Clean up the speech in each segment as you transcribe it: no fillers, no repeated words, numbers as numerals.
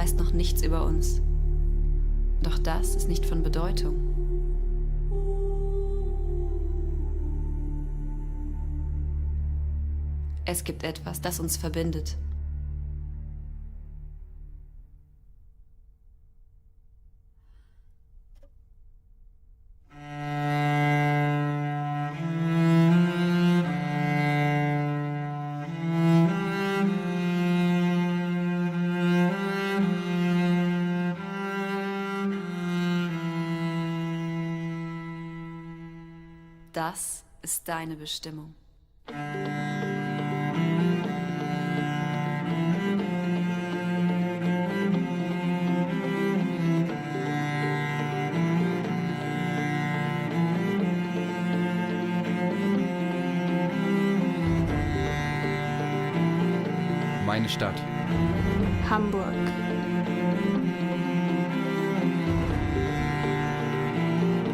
weiß noch nichts über uns. Doch das ist nicht von Bedeutung. Es gibt etwas, das uns verbindet. Das ist deine Bestimmung. Meine Stadt. Hamburg.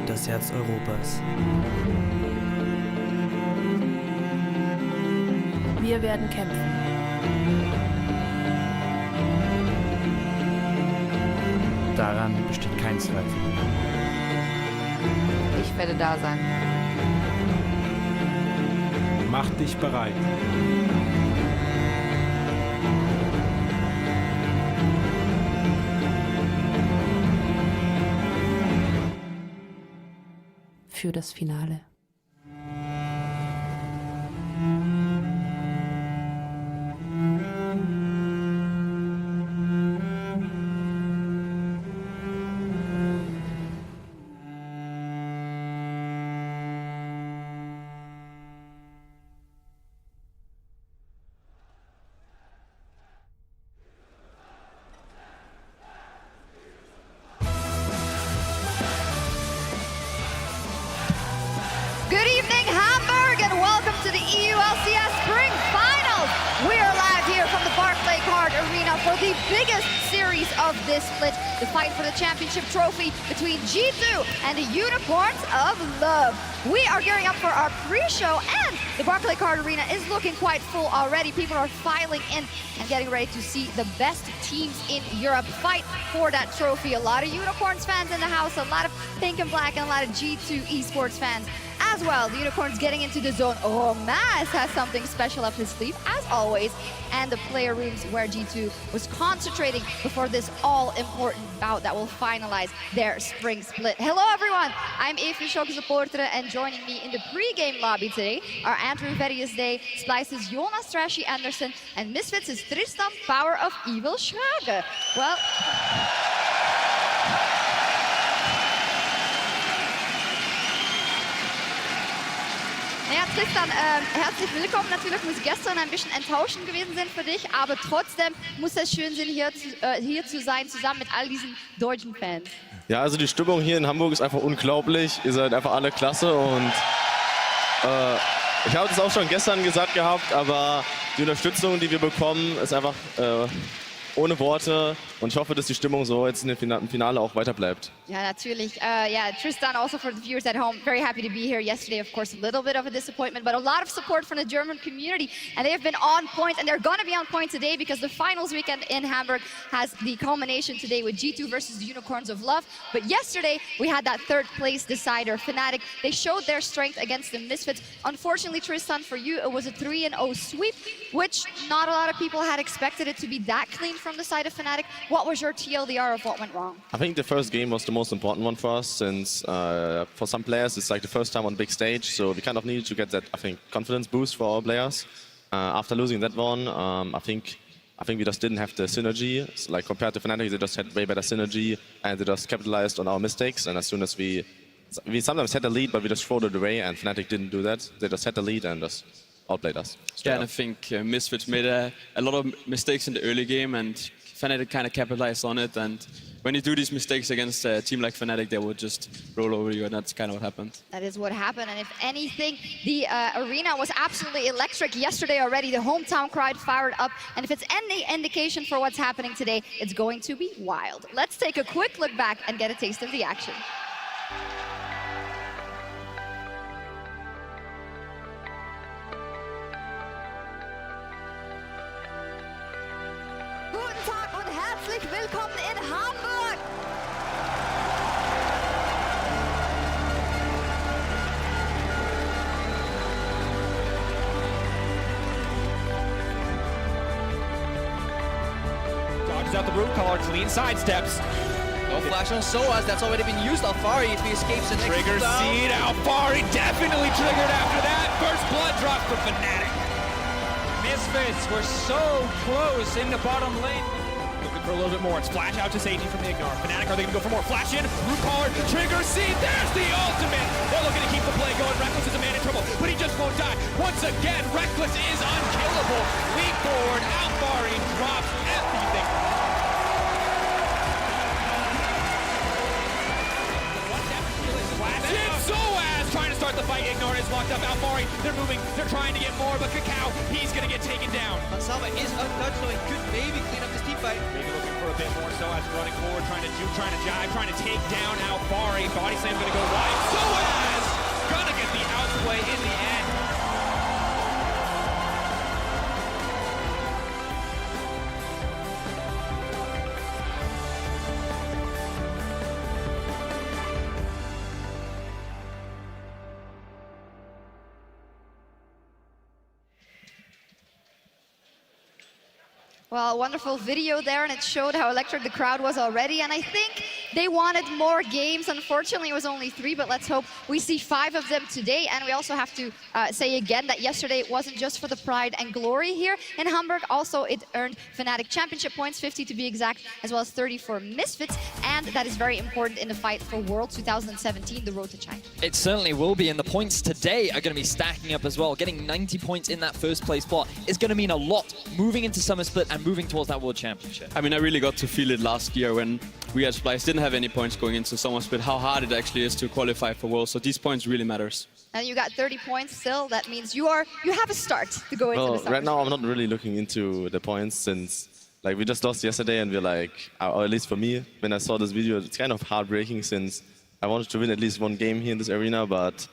Das Herz Europas. Wir werden kämpfen. Daran besteht kein Zweifel. Ich werde da sein. Mach dich bereit. Für das Finale. Good evening, Hamburg, and welcome to the EU LCS Spring Finals. We are live here from the Barclaycard Arena for the biggest series of this split, the fight for the championship trophy between G2 and the Unicorns of Love. We are gearing up for our pre-show, and the Barclaycard Arena is looking quite full already. People are filing in and getting ready to see the best teams in Europe fight for that trophy. A lot of Unicorns fans in the house, a lot of Pink and Black, and a lot of G2 esports fans as well. The Unicorns getting into the zone. Oh, Mass has something special up his sleeve, as always. And the player rooms where G2 was concentrating before this all-important bout that will finalize their spring split. Hello, everyone. I'm Eve Supporter, and joining me in the pre-game lobby today are Andrew Verius Day, Splice's Jonas Trashy Anderson, and Misfits' Tristan Power of Evil Schrage. Well... Ja, Tristan, herzlich willkommen. Natürlich muss gestern ein bisschen enttäuschend gewesen sein für dich, aber trotzdem muss es schön sein, hier zu sein, zusammen mit all diesen deutschen Fans. Ja, also die Stimmung hier in Hamburg ist einfach unglaublich. Ihr seid einfach alle klasse und ich habe das auch schon gestern gesagt gehabt, aber die Unterstützung, die wir bekommen, ist einfach ohne Worte und ich hoffe, dass die Stimmung so jetzt im Finale auch weiter bleibt. Ja, natürlich. Yeah, Tristan, also for the viewers at home, very happy to be here. Yesterday, of course, a little bit of a disappointment, but a lot of support from the German community, and they have been on point, and they're going to be on point today because the finals weekend in Hamburg has the culmination today with G2 versus the Unicorns of Love. But yesterday, we had that third place decider, Fnatic. They showed their strength against the Misfits. Unfortunately, Tristan, for you, it was a 3-0 sweep, which not a lot of people had expected it to be that clean from the side of Fnatic. What was your TLDR of what went wrong? I think the first game was the most important one for us since for some players it's like the first time on big stage, so we kind of needed to get that, I think, confidence boost for our players. After losing that one, I think we just didn't have the synergy. Like compared to Fnatic, they just had way better synergy and they just capitalized on our mistakes. And as soon as we sometimes had the lead, but we just threw it away, and Fnatic didn't do that. They just had the lead and just outplayed us. Yeah, and I think Misfits made a lot of mistakes in the early game, and Fnatic kind of capitalized on it. And when you do these mistakes against a team like Fnatic, they will just roll over you, and that's kind of what happened. That is what happened, and if anything, the arena was absolutely electric yesterday already. The hometown crowd fired up, and if it's any indication for what's happening today, it's going to be wild. Let's take a quick look back and get a taste of the action. herzlich willkommen in Hamburg! Dodges out the root collar, clean sidesteps. No flash on Soaz, that's already been used. Alfari, if he escapes the next Trigger down. seed, Alfari definitely triggered after that. First blood drop for Fnatic. Misfits were so close in the bottom lane. Looking for a little bit more. It's flash out to safety from Ignore. Fnatic, are they going to go for more? Flash in, root collar, trigger seed, there's the ultimate. They're looking to keep the play going. Reckless is a man in trouble, but he just won't die. Once again, Reckless is unkillable. Leap forward, Alfari drops everything. Soaz trying to start the fight. Ignore is locked up. Alfari, they're moving. They're trying to get more, but Kakao, he's going to get taken down. Mansama is untouched, so he could maybe clean up this team fight. Maybe looking for a bit more. Soaz running forward, trying to juke, trying to jive, trying to take down Alfari. Body slam's going to go wide. Soaz going to get the outplay in the end. Well, a wonderful video there, and it showed how electric the crowd was already. And I think they wanted more games. Unfortunately, it was only 3, but let's hope we see 5 of them today. And we also have to say again that yesterday it wasn't just for the pride and glory here in Hamburg. Also, it earned Fnatic championship points, 50 to be exact, as well as 30 for Misfits. And that is very important in the fight for World 2017, the road to China. It certainly will be, and the points today are going to be stacking up as well. Getting 90 points in that first place spot is going to mean a lot moving into Summer Split and moving towards that World Championship. I mean, I really got to feel it last year when we as Splice didn't have any points going into Summer Split, how hard it actually is to qualify for Worlds. So these points really matters. And you got 30 points still. That means you have a start to go into the Summer right now Split. I'm not really looking into the points since like we just lost yesterday and we're like, or at least for me, when I saw this video, it's kind of heartbreaking since I wanted to win at least one game here in this arena, but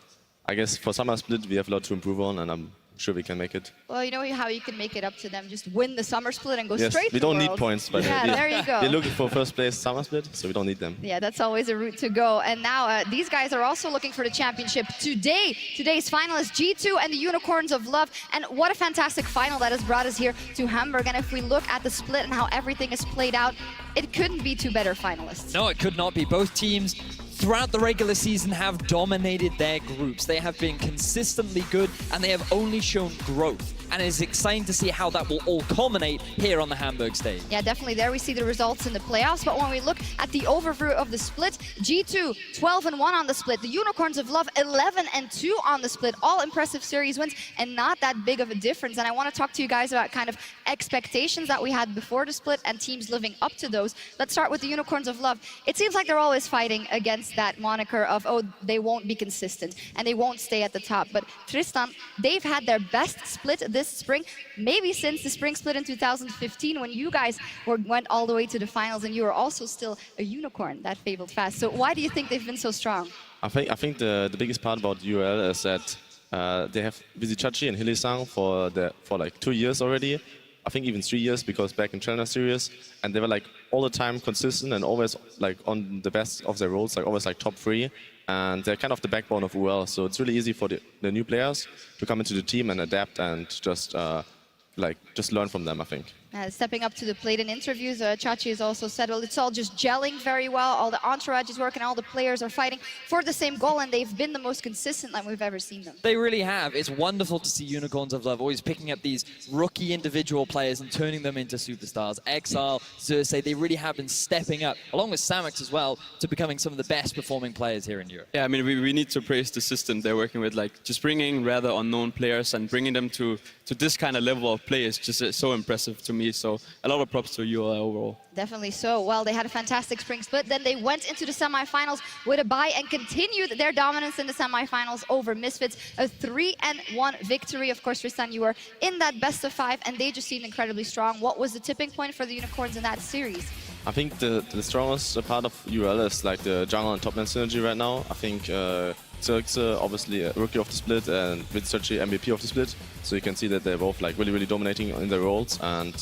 I guess for Summer Split we have a lot to improve on and I'm sure we can make it. Well, you know how you can make it up to them. Just win the Summer Split and go Yes, straight we to don't need Worlds. points, but Yeah, there you go. we're looking for first place Summer Split, so we don't need them. Yeah, that's always a route to go. And now these guys are also looking for the championship today. Today's finalists, G2 and the Unicorns of Love. And what a fantastic final that has brought us here to Hamburg. And if we look at the split and how everything is played out, it couldn't be two better finalists. No, it could not be. Both teams throughout the regular season have dominated their groups. They have been consistently good and they have only shown growth. And it is exciting to see how that will all culminate here on the Hamburg stage. Yeah, definitely. There we see the results in the playoffs. But when we look at the overview of the split, G2 12-1 on the split. The Unicorns of Love 11-2 on the split. All impressive series wins and not that big of a difference. And I want to talk to you guys about kind of expectations that we had before the split and teams living up to those. Let's start with the Unicorns of Love. It seems like they're always fighting against that moniker of, oh, they won't be consistent and they won't stay at the top. But Tristan, they've had their best split this spring, maybe since the spring split in 2015 when you guys went all the way to the finals and you were also still a unicorn, that fabled fast. So why do you think they've been so strong? I think the biggest part about UL is that they have Vizichachi and Hilisang for like 2 years already. I think even 3 years because back in Challenger Series, and they were like all the time consistent and always like on the best of their roles, like always like top 3. And they're kind of the backbone of UL, so it's really easy for the new players to come into the team and adapt and just learn from them, I think. Stepping up to the plate in interviews, Chachi has also said, well, it's all just gelling very well. All the entourage is working, all the players are fighting for the same goal, and they've been the most consistent that we've ever seen them. They really have. It's wonderful to see Unicorns of Love always picking up these rookie individual players and turning them into superstars. Exile, Xerxes, they really have been stepping up, along with Samux as well, to becoming some of the best performing players here in Europe. Yeah, I mean, we need to praise the system they're working with, like just bringing rather unknown players and bringing them to this kind of level of play is just so impressive to me. So a lot of props to you overall. Definitely so. Well, they had a fantastic spring split. Then they went into the semifinals with a bye and continued their dominance in the semifinals over Misfits. A 3-1 victory. Of course, Tristan, you were in that best of 5 and they just seemed incredibly strong. What was the tipping point for the Unicorns in that series? I think the strongest part of UL is like the jungle and top lane synergy right now. I think Xerxes, obviously a rookie of the split, and Vizichachi MVP of the split. So you can see that they're both like really dominating in their roles, and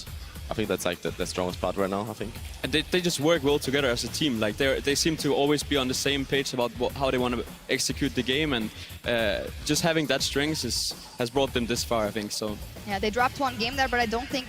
I think that's like the strongest part right now, I think. And they just work well together as a team. Like they seem to always be on the same page about how they want to execute the game, and just having that strength has brought them this far, I think. So. Yeah, they dropped one game there, but I don't think,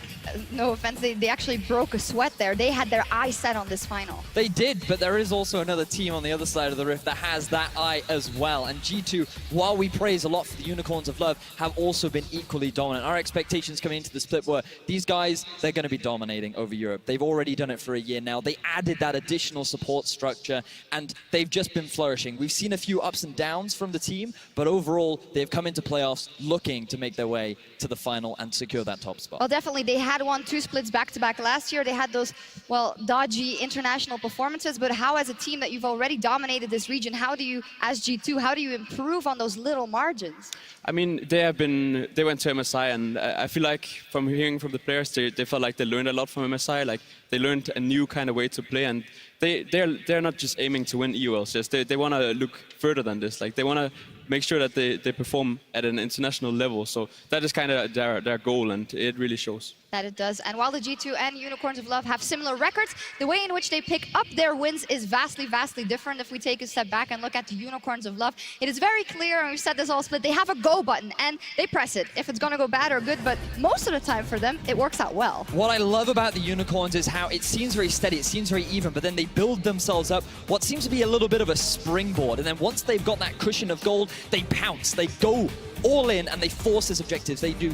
no offense, they actually broke a sweat there. They had their eye set on this final. They did, but there is also another team on the other side of the rift that has that eye as well. And G2, while we praise a lot for the Unicorns of Love, have also been equally dominant. Our expectations coming into the split were, these guys, they're going to be dominating over Europe. They've already done it for a year now. They added that additional support structure, and they've just been flourishing. We've seen a few ups and downs from the team, but overall, they've come into playoffs looking to make their way to the final and secure that top spot. Well, definitely, they had won 2 splits back-to-back last year. They had those, well, dodgy international performances, but how, as a team that you've already dominated this region, how do you, as G2, how do you improve on those little margins? I mean, they went to MSI, and I feel like from hearing from the players, they felt like they learned a lot from MSI. Like they learned a new kind of way to play, and they're not just aiming to win EU LCS. They want to look further than this. Like they want to make sure that they perform at an international level. So that is kind of their goal, and it really shows. That it does. And while the G2 and Unicorns of Love have similar records, the way in which they pick up their wins is vastly, vastly different. If we take a step back and look at the Unicorns of Love, it is very clear, and we've said this all split, they have a go button, and they press it if it's going to go bad or good, but most of the time for them, it works out well. What I love about the Unicorns is how it seems very steady, it seems very even, but then they build themselves up what seems to be a little bit of a springboard, and then once they've got that cushion of gold, they pounce, they go all in, and they force these objectives. They do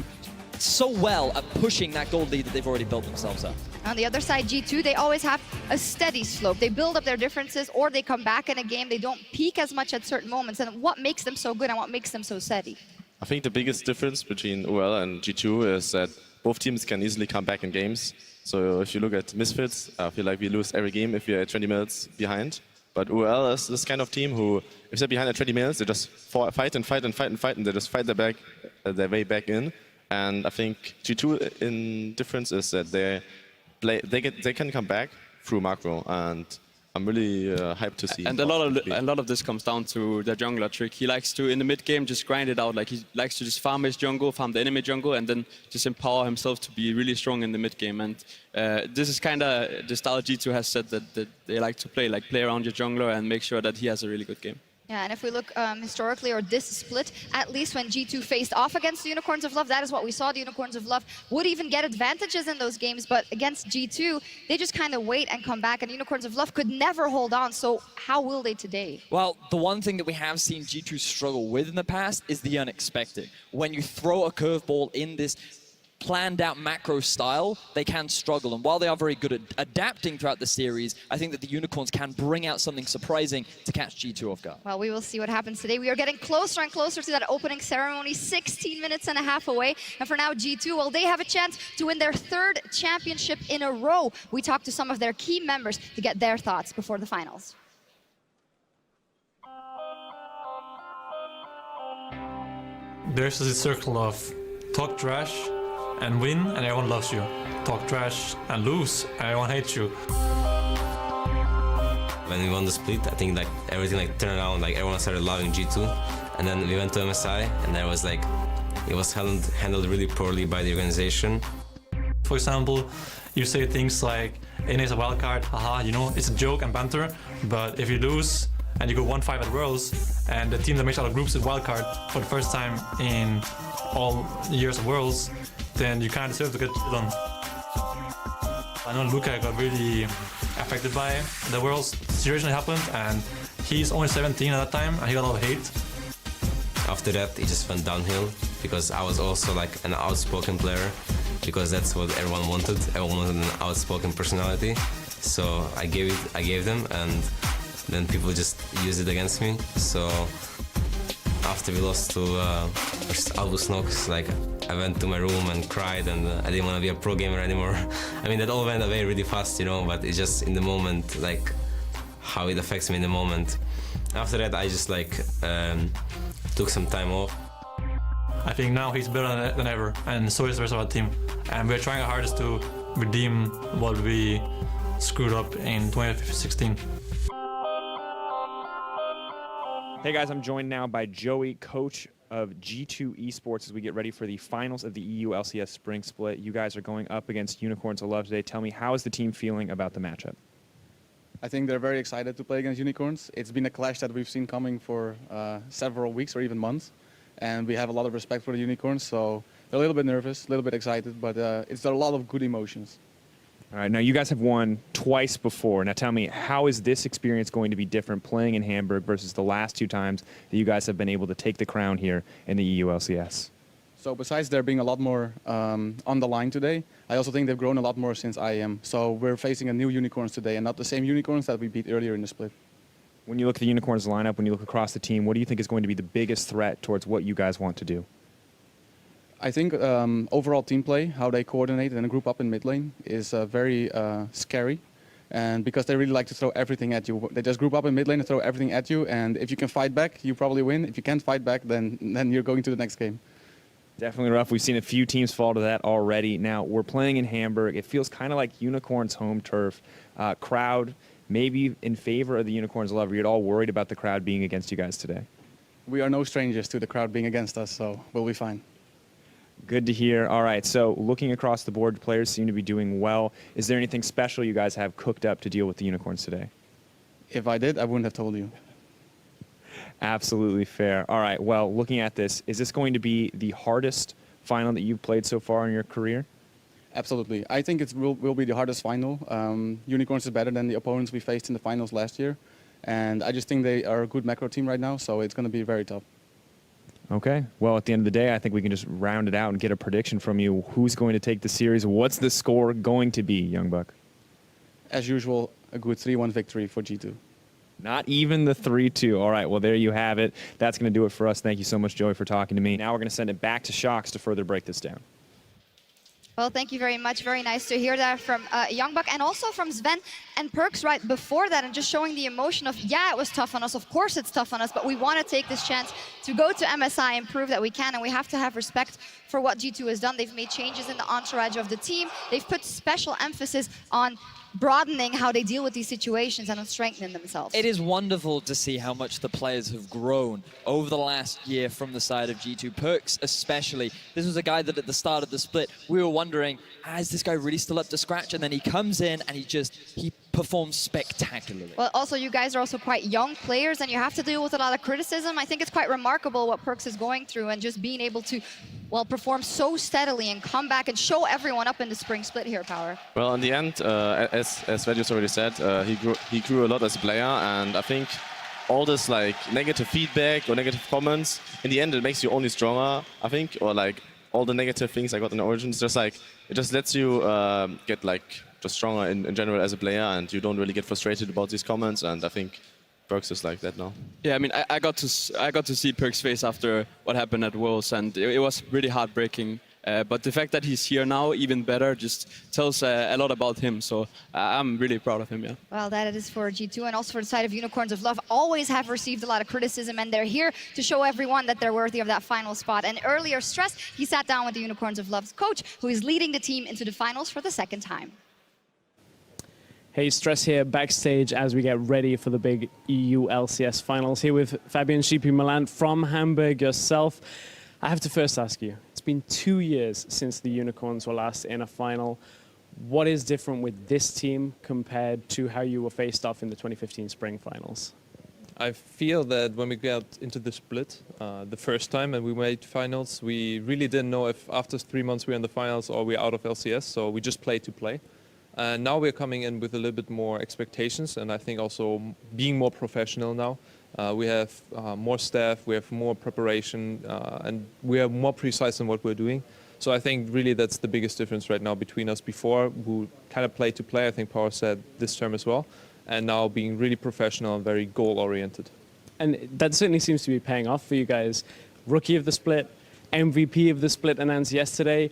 so well at pushing that gold lead that they've already built themselves up. On the other side, G2, they always have a steady slope. They build up their differences, or they come back in a game. They don't peak as much at certain moments. And what makes them so good and what makes them so steady? I think the biggest difference between UL and G2 is that both teams can easily come back in games. So if you look at Misfits, I feel like we lose every game if we're 20 minutes behind. But UL is this kind of team who, if they're behind at 20 minutes, they just fight and fight and fight and fight, and they just fight their way back in. And I think G2 in difference is that they can come back through macro, and I'm really hyped to see. And a lot of this comes down to the jungler trick. He likes to, in the mid game, just grind it out. Like he likes to just farm his jungle, farm the enemy jungle, and then just empower himself to be really strong in the mid game. And this is kind of the style G2 has said that they like to play, like play around your jungler and make sure that he has a really good game. Yeah, and if we look historically, or this split, at least when G2 faced off against the Unicorns of Love, that is what we saw. The Unicorns of Love would even get advantages in those games, but against G2, they just kind of wait and come back, and Unicorns of Love could never hold on, so how will they today? Well, the one thing that we have seen G2 struggle with in the past is the unexpected. When you throw a curveball in this planned out macro style, they can struggle. And while they are very good at adapting throughout the series, I think that the Unicorns can bring out something surprising to catch G2 off guard. Well, we will see what happens today. We are getting closer and closer to that opening ceremony, 16 minutes and a half away. And for now, G2, well, they have a chance to win their 3rd championship in a row. We talked to some of their key members to get their thoughts before the finals. There's this circle of talk trash and win, and everyone loves you. Talk trash and lose, and everyone hates you. When we won the split, I think like everything like turned around, like everyone started loving G2. And then we went to MSI, and there was like, it was handled really poorly by the organization. For example, you say things like, NA is a wildcard, haha, you know, it's a joke and banter, but if you lose and you go 1-5 at Worlds, and the team that makes out of groups is wildcard for the first time in all years of Worlds, then you kind of deserve to get done. I know Luca got really affected by the Worlds situation that happened, and he's only 17 at that time, and he got a lot of hate. After that, it just went downhill, because I was also like an outspoken player, because that's what everyone wanted. Everyone wanted an outspoken personality, so I gave them, and then people just used it against me. So after we lost to Albus Nox, like I went to my room and cried, and I didn't want to be a pro gamer anymore. I mean, that all went away really fast, you know, but it's just in the moment, like how it affects me in the moment. After that, I just like took some time off. I think now he's better than ever, and so is the rest of our team. And we're trying our hardest to redeem what we screwed up in 2016. Hey guys, I'm joined now by Joey, coach of G2 Esports as we get ready for the finals of the EU LCS Spring Split. You guys are going up against Unicorns of Love today. Tell me, how is the team feeling about the matchup? I think they're very excited to play against Unicorns. It's been a clash that we've seen coming for several weeks or even months, and we have a lot of respect for the Unicorns, so they're a little bit nervous, a little bit excited, but it's a lot of good emotions. All right, now you guys have won twice before. Now tell me, how is this experience going to be different playing in Hamburg versus the last two times that you guys have been able to take the crown here in the EU LCS? So besides there being a lot more on the line today, I also think they've grown a lot more since IEM. So we're facing a new Unicorns today and not the same Unicorns that we beat earlier in the split. When you look at the Unicorns lineup, when you look across the team, what do you think is going to be the biggest threat towards what you guys want to do? I think overall team play, how they coordinate and group up in mid lane is very scary. And because they really like to throw everything at you. They just group up in mid lane and throw everything at you. And if you can fight back, you probably win. If you can't fight back, then you're going to the next game. Definitely rough. We've seen a few teams fall to that already. Now, we're playing in Hamburg. It feels kind of like Unicorns' home turf. Crowd maybe in favor of the Unicorns' love. Are you at all worried about the crowd being against you guys today? We are no strangers to the crowd being against us, so we'll be fine. Good to hear. All right, so looking across the board, players seem to be doing well. Is there anything special you guys have cooked up to deal with the Unicorns today? If I did, I wouldn't have told you. Absolutely fair. All right, well, looking at this, is this going to be the hardest final that you've played so far in your career? Absolutely. I think it will be the hardest final. Unicorns is better than the opponents we faced in the finals last year. And I just think they are a good macro team right now, so it's going to be very tough. Okay. Well, at the end of the day, I think we can just round it out and get a prediction from you. Who's going to take the series? What's the score going to be, Young Buck? As usual, a good 3-1 victory for G2. Not even the 3-2. All right, well, there you have it. That's going to do it for us. Thank you so much, Joey, for talking to me. Now we're going to send it back to Shocks to further break this down. Well, thank you very much. Very nice to hear that from Youngbuck and also from Sven and Perks right before that, and just showing the emotion of, yeah, it was tough on us. Of course it's tough on us, but we want to take this chance to go to MSI and prove that we can, and we have to have respect for what G2 has done. They've made changes in the entourage of the team. They've put special emphasis on broadening how they deal with these situations and on strengthening themselves. It is wonderful to see how much the players have grown over the last year from the side of G2. Perks especially. This was a guy that at the start of the split, we were wondering, is this guy really still up to scratch? And then he comes in and he performs spectacularly. Well, also, you guys are also quite young players and you have to deal with a lot of criticism. I think it's quite remarkable what Perks is going through and just being able to, well, perform so steadily and come back and show everyone up in the spring split here, Power. Well, in the end, as Vedjus already said, he grew a lot as a player, and I think all this like negative feedback or negative comments, in the end, it makes you only stronger, I think, or like all the negative things I got in the Origins, just like it just lets you get like just stronger in general as a player, and you don't really get frustrated about these comments, and I think Perks is like that now. Yeah, I mean, I got to see Perks' face after what happened at Worlds, and it was really heartbreaking. But the fact that he's here now, even better, just tells a lot about him. So I'm really proud of him, yeah. Well, that is for G2 and also for the side of Unicorns of Love. Always have received a lot of criticism, and they're here to show everyone that they're worthy of that final spot. And earlier, Stress, he sat down with the Unicorns of Love's coach, who is leading the team into the finals for the second time. Hey, Stress here backstage as we get ready for the big EU LCS finals. Here with Fabian Schiepi-Milan from Hamburg yourself. I have to first ask you, it's been 2 years since the Unicorns were last in a final. What is different with this team compared to how you were faced off in the 2015 spring finals? I feel that when we got into the split the first time and we made finals, we really didn't know if after 3 months we're in the finals or we're out of LCS, so we just played to play. And now we're coming in with a little bit more expectations, and I think also being more professional now. We have more staff, we have more preparation, and we are more precise in what we're doing. So I think really that's the biggest difference right now between us before, who kind of played to play, I think Power said this term as well, and now being really professional and very goal-oriented. And that certainly seems to be paying off for you guys. Rookie of the split, MVP of the split announced yesterday.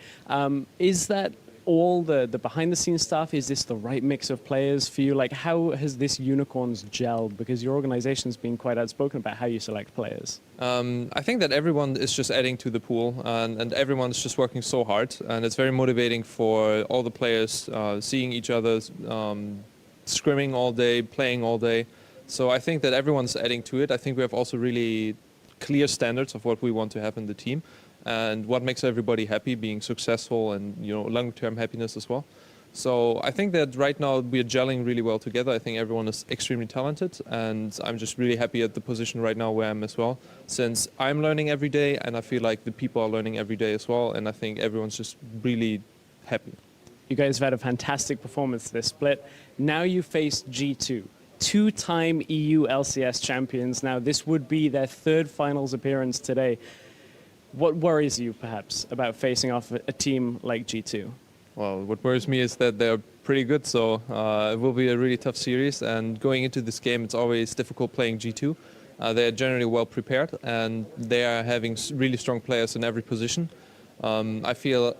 Is that all the behind-the-scenes stuff? Is this the right mix of players for you? Like, how has this Unicorns gelled? Because your organization's been quite outspoken about how you select players. I think that everyone is just adding to the pool, and everyone's just working so hard, and it's very motivating for all the players, seeing each other, scrimming all day, playing all day. So I think that everyone's adding to it. I think we have also really clear standards of what we want to have in the team and what makes everybody happy, being successful and long-term happiness as well. So I think that right now we are gelling really well together. I think everyone is extremely talented, and I'm just really happy at the position right now where I'm as well, since I'm learning every day and I feel like the people are learning every day as well, and I think everyone's just really happy. You guys have had a fantastic performance this split. Now you face G2, two-time EU LCS champions. Now this would be their third finals appearance today. What worries you, perhaps, about facing off a team like G2? Well, what worries me is that they're pretty good, so it will be a really tough series. And going into this game, it's always difficult playing G2. They're generally well prepared, and they are having really strong players in every position. I feel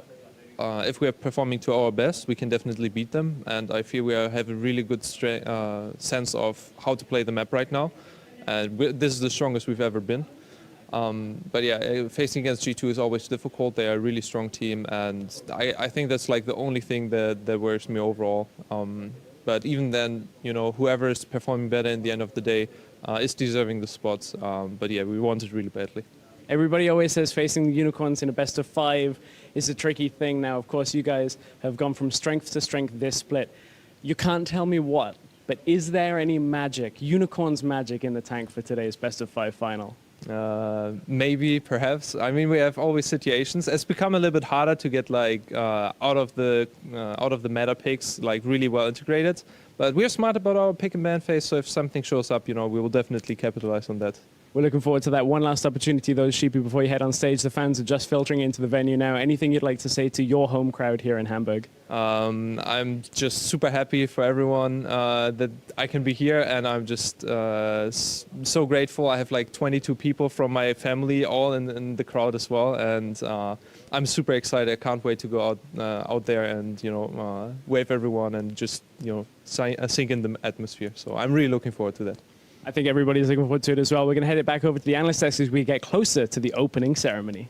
if we are performing to our best, we can definitely beat them. And I feel we have a really good sense of how to play the map right now. This is the strongest we've ever been. But yeah, facing against G2 is always difficult. They are a really strong team, and I think that's like the only thing that worries me overall. But even then, whoever is performing better in the end of the day is deserving the spots. But yeah, we want it really badly. Everybody always says facing the Unicorns in a best of 5 is a tricky thing. Now, of course, you guys have gone from strength to strength this split. You can't tell me what, but is there any magic, Unicorns magic in the tank for today's best of 5 final? Maybe, perhaps. I mean, we have always situations. It's become a little bit harder to get out of the meta picks really well integrated. But we're smart about our pick and ban phase. So if something shows up, we will definitely capitalize on that. We're looking forward to that. One last opportunity, though, Sheepy, before you head on stage. The fans are just filtering into the venue now. Anything you'd like to say to your home crowd here in Hamburg? I'm just super happy for everyone that I can be here, and I'm just so grateful. I have 22 people from my family all in the crowd as well, and I'm super excited. I can't wait to go out there and wave everyone and just sink in the atmosphere. So I'm really looking forward to that. I think everybody's looking forward to it as well. We're going to head it back over to the analyst desk as we get closer to the opening ceremony.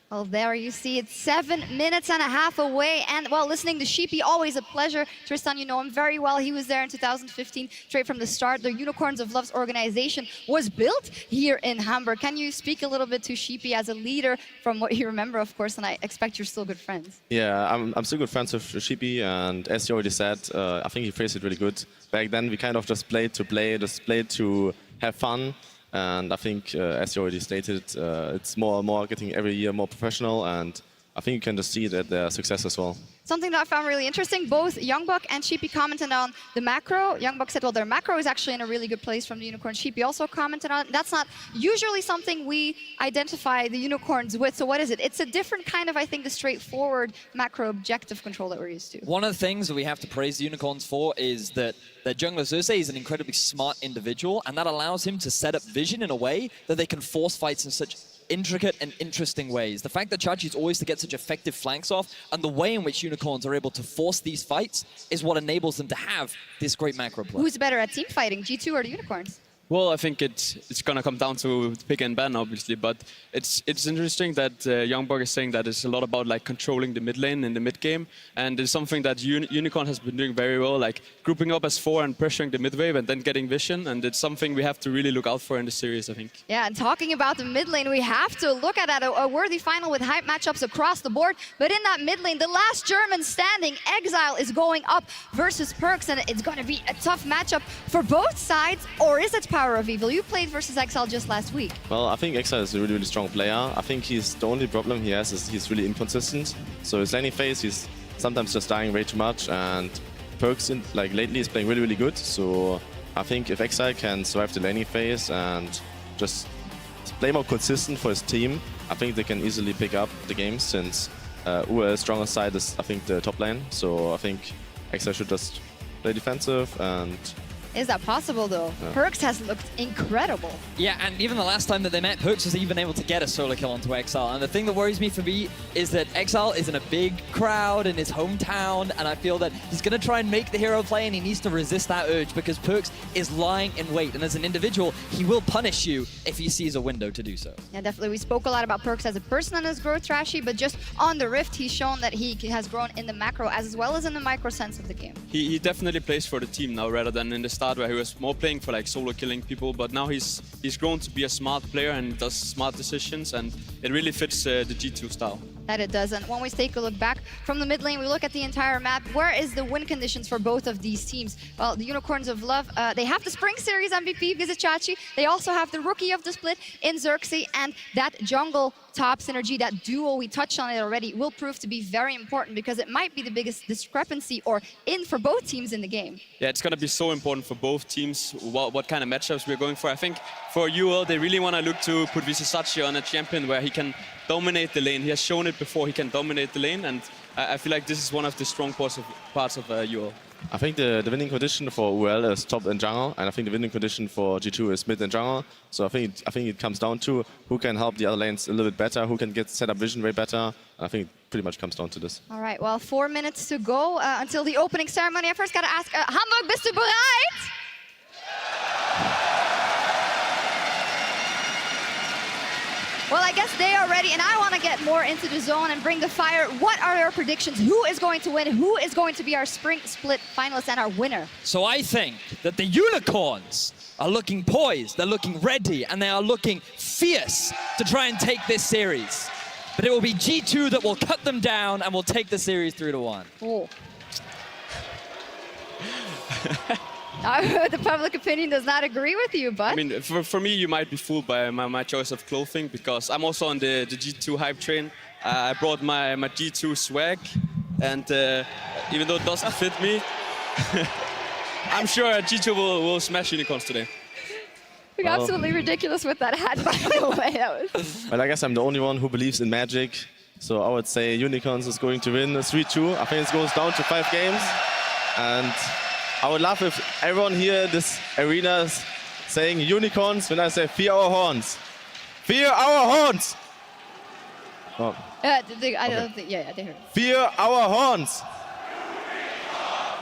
Well, there you see it's 7 minutes and a half away. And, well, listening to Sheepy, always a pleasure. Tristan, you know him very well. He was there in 2015, straight from the start. The Unicorns of Love's organization was built here in Hamburg. Can you speak a little bit to Sheepy as a leader from what you remember, of course, and I expect you're still good friends. Yeah, I'm still good friends with Sheepy, and as you already said, I think he phrased it really good. Back then, we kind of just played to play, just played to have fun. And I think, as you already stated, it's more and more getting every year more professional, and I think you can just see that their success as well. Something that I found really interesting, both Youngbuck and Sheepy commented on the macro. Youngbuck said, well, their macro is actually in a really good place from the Unicorns. Sheepy also commented on it. That's not usually something we identify the Unicorns with. So what is it? It's a different kind of, I think, the straightforward macro objective control that we're used to. One of the things that we have to praise the Unicorns for is that their jungler Xerxes is an incredibly smart individual, and that allows him to set up vision in a way that they can force fights in such intricate and interesting ways. The fact that Chachi is always to get such effective flanks off, and the way in which Unicorns are able to force these fights is what enables them to have this great macro play. Who's better at team fighting, G2 or the Unicorns? Well, I think it's going to come down to pick and ban, obviously, but it's interesting that Youngbuck is saying that it's a lot about controlling the mid lane in the mid game, and it's something that Unicorn has been doing very well, grouping up as 4 and pressuring the mid wave and then getting vision, and it's something we have to really look out for in the series, I think. Yeah, and talking about the mid lane, we have to look at that, a worthy final with hype matchups across the board, but in that mid lane, the last German standing, Exile, is going up versus Perks, and it's going to be a tough matchup for both sides, or is it Power of Evil? You played versus Exile just last week. Well, I think Exile is a really, really strong player. I think the only problem he has is he's really inconsistent. So his laning phase, he's sometimes just dying way too much, and Perks lately is playing really, really good. So I think if Exile can survive the laning phase and just play more consistent for his team, I think they can easily pick up the game, since UA's strongest side is, I think, the top lane. So I think Exile should just play defensive and... Is that possible, though? Yeah. Perks has looked incredible. Yeah, and even the last time that they met, Perks was even able to get a solo kill onto Exile. And the thing that worries me for me is that Exile is in a big crowd in his hometown, and I feel that he's going to try and make the hero play, and he needs to resist that urge, because Perks is lying in wait. And as an individual, he will punish you if he sees a window to do so. Yeah, definitely. We spoke a lot about Perks as a person and his growth, Trashy, but just on the Rift, he's shown that he has grown in the macro as well as in the micro sense of the game. He definitely plays for the team now rather than in the start where he was more playing for like solo killing people, but now he's grown to be a smart player and does smart decisions, and it really fits the G2 style. That it does. And when we take a look back from the mid lane, we look at the entire map. Where is the win conditions for both of these teams? Well, the Unicorns of Love, they have the Spring Series MVP, Vizicachi. They also have the Rookie of the Split in Xerxes, and that jungle top synergy, that duo, we touched on it already, will prove to be very important because it might be the biggest discrepancy or in for both teams in the game. Yeah, it's going to be so important for both teams what kind of matchups we're going for. I think for UL, they really want to look to put Vizicachi on a champion where he can dominate the lane. He has shown it before, he can dominate the lane, and I feel like this is one of the strong parts of UL. I think the winning condition for UL is top and jungle, and I think the winning condition for G2 is mid and jungle. So I think it comes down to who can help the other lanes a little bit better, who can get setup vision way better. And I think it pretty much comes down to this. All right, well, 4 minutes to go until the opening ceremony. I first got to ask, Hamburg, bist du bereit? Well, I guess they are ready, and I want to get more into the zone and bring the fire. What are your predictions? Who is going to win? Who is going to be our Spring Split finalist and our winner? So I think that the Unicorns are looking poised, they're looking ready, and they are looking fierce to try and take this series. But it will be G2 that will cut them down and will take the series 3-1. Oh. The public opinion does not agree with you, but... I mean, for me, you might be fooled by my choice of clothing, because I'm also on the G2 hype train. I brought my G2 swag, and even though it doesn't fit me, I'm sure G2 will smash Unicorns today. You're absolutely ridiculous with that hat, by the way. That was... Well, I guess I'm the only one who believes in magic. So I would say Unicorns is going to win 3-2. I think it goes down to 5 games. And I would love if everyone here in this arena is saying Unicorns when I say fear our horns. Fear our horns! Oh. I don't think, yeah, they heard it. Fear our horns!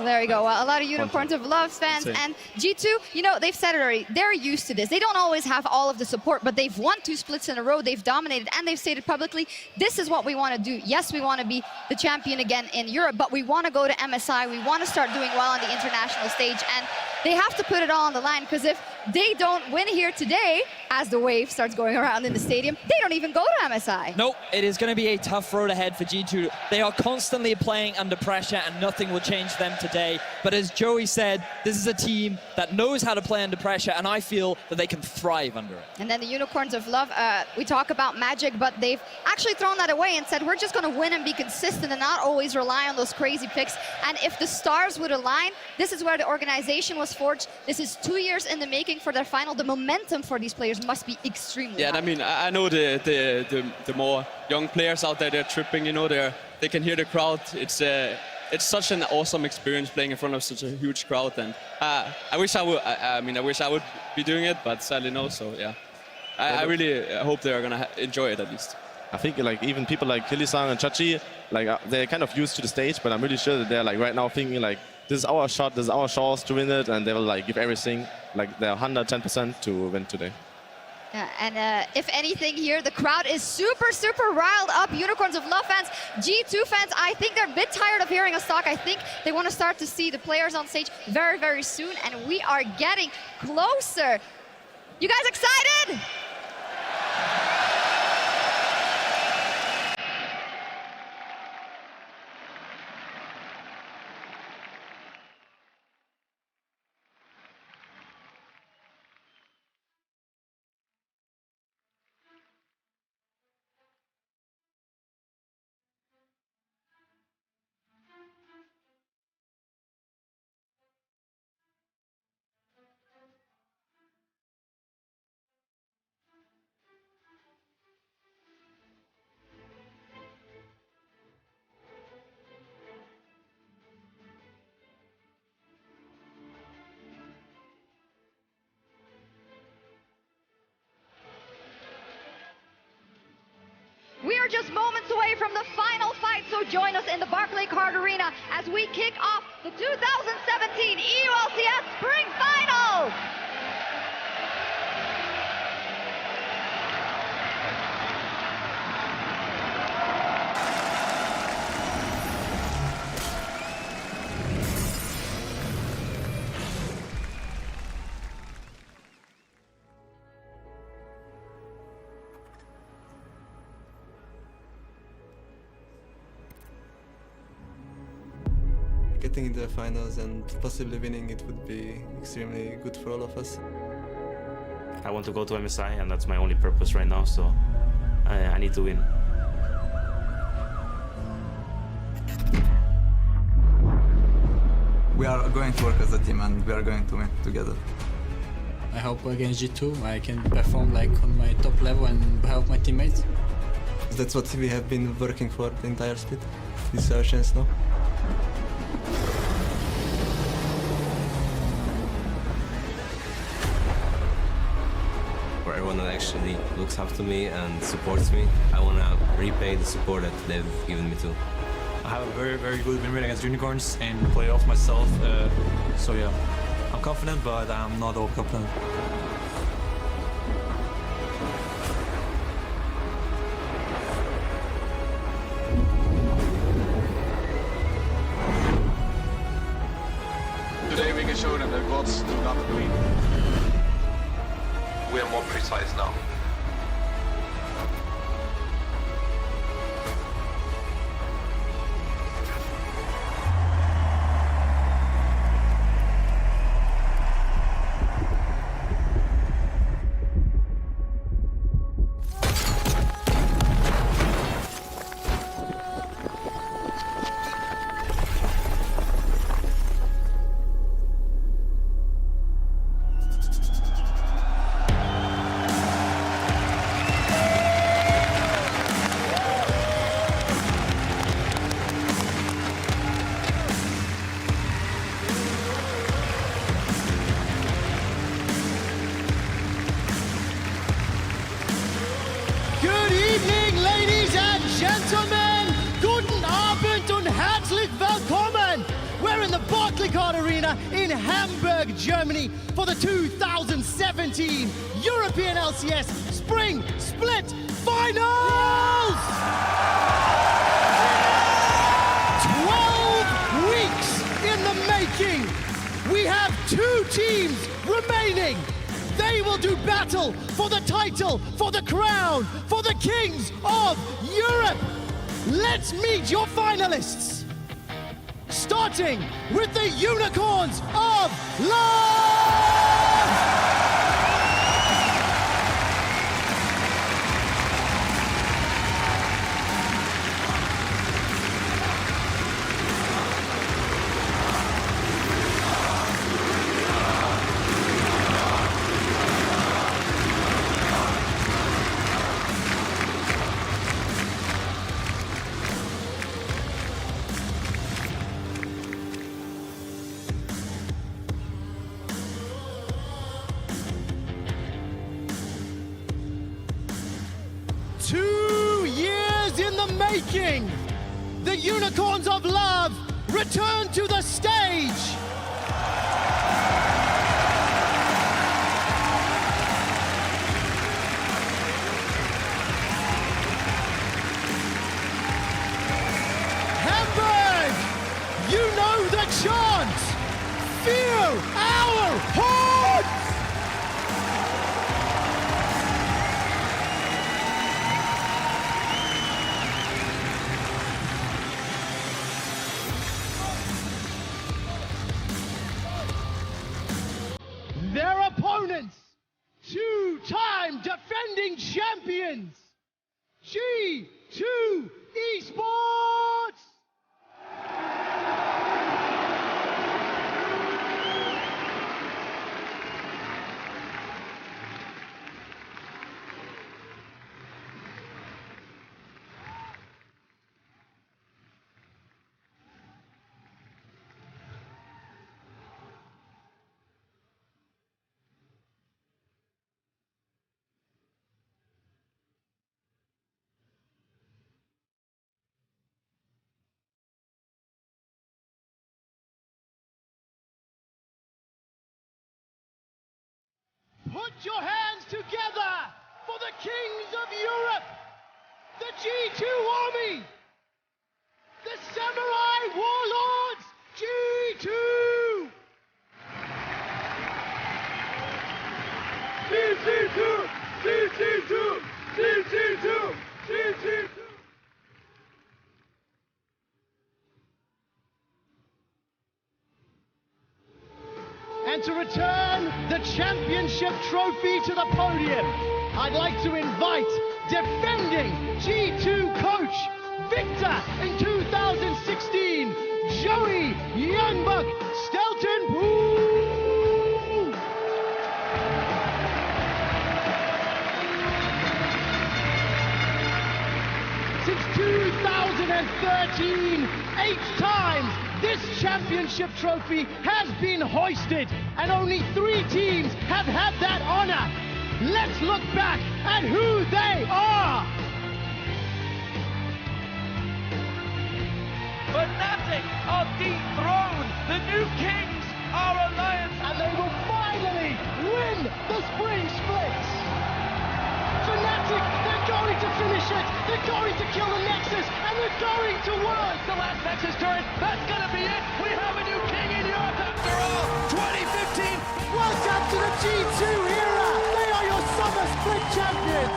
There you go. Well, a lot of Unicorns of Love fans. And G2, you know, they've said it already. They're used to this. They don't always have all of the support, but they've won 2 splits in a row. They've dominated, and they've stated publicly, this is what we want to do. Yes, we want to be the champion again in Europe, but we want to go to MSI. We want to start doing well on the international stage, and they have to put it all on the line, because if they don't win here today, as the wave starts going around in the stadium, they don't even go to MSI. Nope, it is going to be a tough road ahead for G2. They are constantly playing under pressure, and nothing will change them today. But as Joey said, this is a team that knows how to play under pressure, and I feel that they can thrive under it. And then the Unicorns of Love, we talk about magic, but they've actually thrown that away and said, we're just going to win and be consistent and not always rely on those crazy picks. And if the stars would align, this is where the organization was forged. This is 2 years in the making for their final. The momentum for these players must be extremely high. I mean, I know the more young players out there, they're tripping, you know, they can hear the crowd. It's such an awesome experience playing in front of such a huge crowd, and I wish I would. I wish I would be doing it, but sadly no. So yeah, I really hope they're gonna enjoy it at least. I think like even people like Kili-san and Chachi, like they're kind of used to the stage, but I'm really sure that they're like right now thinking like, this is our shot, this is our chance to win it, and they will like give everything, like they're 110% to win today. Yeah, and if anything here, the crowd is super, super riled up. Unicorns of Love fans, G2 fans, I think they're a bit tired of hearing us talk. I think they want to start to see the players on stage very, very soon, and we are getting closer. You guys excited? We are just moments away from the final fight, so join us in the Barclaycard Arena as we kick off the 2017 EU LCS Spring Finals! getting into the finals and possibly winning it would be extremely good for all of us. I want to go to MSI, and that's my only purpose right now, so I need to win. We are going to work as a team and we are going to win together. I hope against G2 I can perform like on my top level and help my teammates. That's what we have been working for the entire split. This is our chance now. For everyone that actually looks up to me and supports me, I want to repay the support that they've given me too. I have a very, very good win rate against Unicorns and play off myself. So yeah, I'm confident, but I'm not overconfident. Today we can show them that gods do not win. We are more precise now. Good evening, ladies and gentlemen. Guten Abend und herzlich willkommen. We're in the Barclaycard Arena in Hamburg, Germany for the 2017 European LCS Spring Split Finals! 12 weeks in the making. We have 2 teams remaining. They will do battle for the title, for the crown, for the kings of Europe. Let's meet your finalists. Starting with the Unicorns of Love! Making the Unicorns of Love return to the stage. Hamburg, you know the chant. Feel our hearts. Their opponents, 2-time defending champions, G2 Esports! Put your hands together for the kings of Europe, the G2 Army, the Samurai Warlords, G2! G2! G2! G2! G2! And to return the championship trophy to the podium, I'd like to invite defending G2 coach, Victor in 2016, Joey Youngbuck Stelton. Since 2013, 8 times this championship trophy has been hoisted, and only 3 teams have had that honor. Let's look back at who they are. Fnatic are dethroned. The new kings are Alliance. And they will finally win the spring splits. Fnatic, they're going to finish it. They're going to kill the Nexus, and they're going to win. The last Nexus turret, that's going to be it. We have a new king in Europe after all. 2015. Welcome to the G2 era. They are your summer split champions.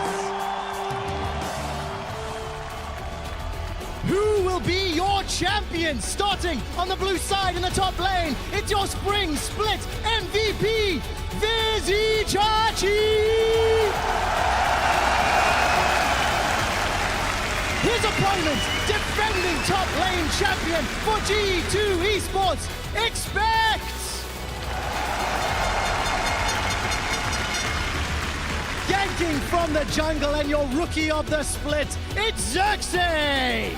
Who will be your champion? Starting on the blue side in the top lane, it's your spring split MVP, Vizichachi. His opponent, defending top lane champion for G2 Esports, Expect. Ganking from the jungle, and your rookie of the split, it's Xerxes!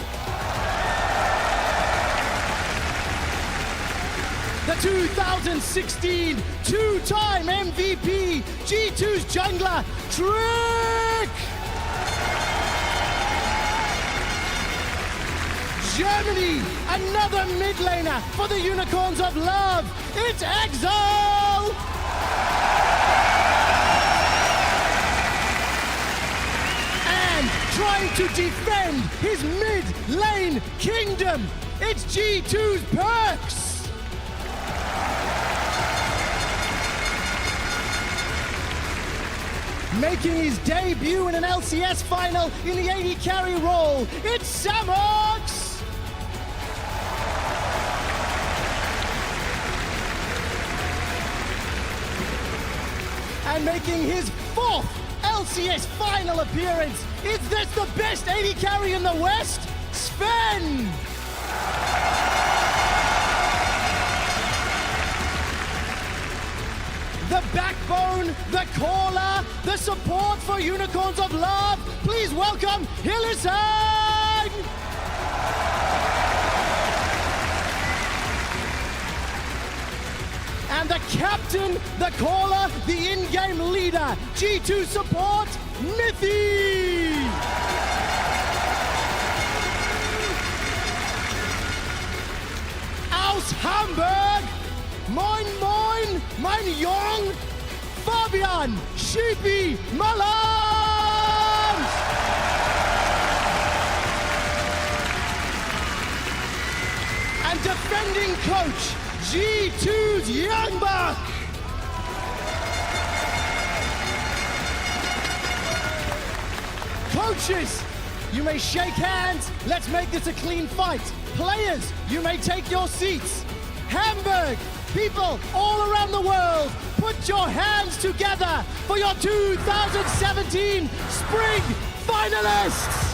The 2016 two-time MVP, G2's jungler, Trick! Germany, another mid laner for the Unicorns of Love, it's Exile! Trying to defend his mid-lane kingdom, it's G2's Perks! Making his debut in an LCS final in the AD carry role, it's Samox! And making his 4th LCS final appearance. Is this the best AD carry in the West? Sven! The backbone, the caller, the support for Unicorns of Love. Please welcome Hillisang! And the captain, the caller, the in-game leader, G2 support, Mithy! Aus Hamburg, Moin Moin, mein Jung, Fabian, Sheepy, Maland! And defending coach, G2's Youngbuck! Coaches, you may shake hands. Let's make this a clean fight. Players, you may take your seats. Hamburg, people all around the world, put your hands together for your 2017 Spring Finalists!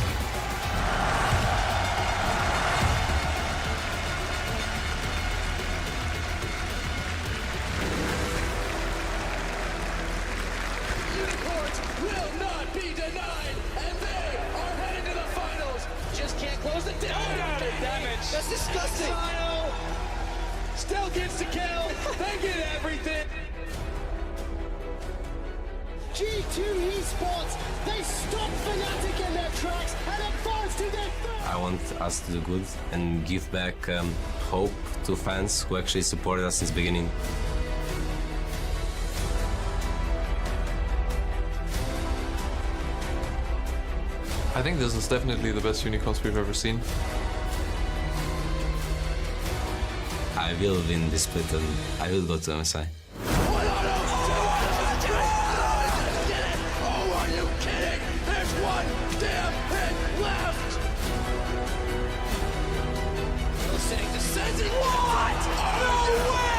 That's disgusting. Still gets the kill. They get everything. G2 Esports, they stop Fnatic in their tracks and advance to their third. I want us to do good and give back hope to fans who actually supported us since the beginning. I think this is definitely the best Unicorns we've ever seen. I will win this split and I will go to MSI. What? No way!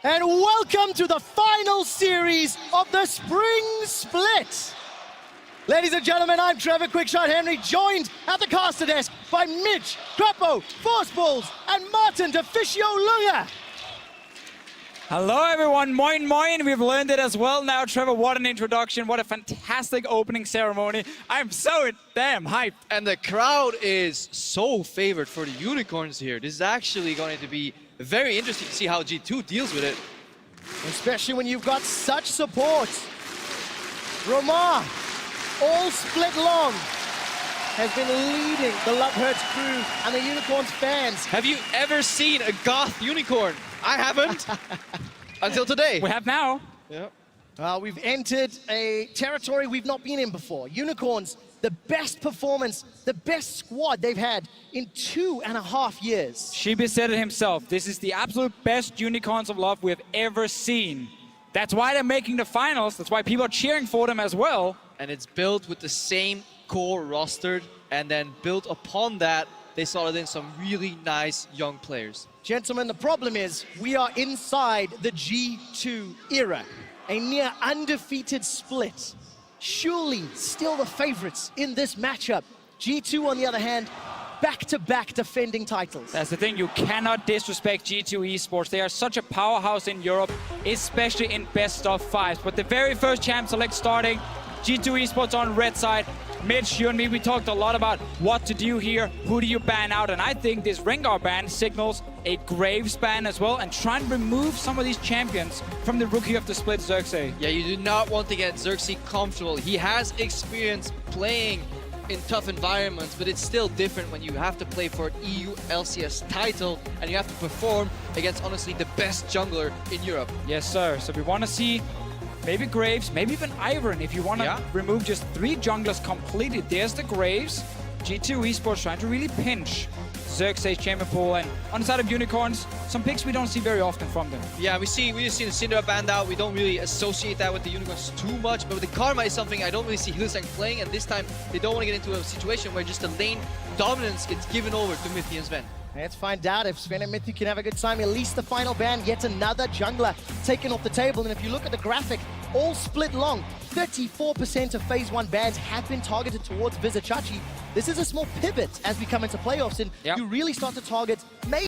and welcome to the final series of the Spring Split. Ladies and gentlemen, I'm Trevor Quickshot Henry, joined at the caster desk by Mitch, Krappo, Forceballs, and Martin Deficio Lunga. Hello everyone, moin moin, we've learned it as well now. Trevor, what an introduction, what a fantastic opening ceremony. I'm so damn hyped. And the crowd is so favored for the Unicorns here. This is actually going to be very interesting to see how G2 deals with it. Especially when you've got such support. Romar, all split long, has been leading the Love Hurts crew and the Unicorns fans. Have you ever seen a goth unicorn? I haven't. Until today. We have now. Yeah. We've entered a territory we've not been in before. Unicorns, the best performance, the best squad they've had in 2.5 years. Shibi said it himself. This is the absolute best Unicorns of Love we've ever seen. That's why they're making the finals. That's why people are cheering for them as well. And it's built with the same core roster, and then built upon that, they slotted in some really nice young players. Gentlemen, the problem is we are inside the G2 era, a near undefeated split. Surely still the favorites in this matchup. G2, on the other hand, back-to-back defending titles. That's the thing, you cannot disrespect G2 Esports. They are such a powerhouse in Europe, especially in best of fives. But the very first champ select starting, G2 Esports on red side. Mitch, you and me, we talked a lot about what to do here, who do you ban out, and I think this Rengar ban signals a Graves ban as well, and try and remove some of these champions from the rookie of the split, Xerxes. Yeah, you do not want to get Xerxes comfortable. He has experience playing in tough environments, but it's still different when you have to play for an EU LCS title and you have to perform against, honestly, the best jungler in Europe. Yes, sir. So we want to see maybe Graves, maybe even Ivern, if you want to remove just 3 junglers completely. There's the Graves. G2 Esports trying to really pinch Xerxes champion pool, and on the side of Unicorns, some picks we don't see very often from them. Yeah, we just see the Syndra banned out. We don't really associate that with the Unicorns too much, but with the Karma is something I don't really see Hillsang playing, and this time they don't want to get into a situation where just the lane dominance gets given over to Mithy and Sven. Let's find out if Sven and Mithy can have a good time. At least the final ban, yet another jungler taken off the table. And if you look at the graphic, all split long, 34% of Phase 1 bans have been targeted towards Vizicachi. This is a small pivot as we come into playoffs, and you really start to target maybe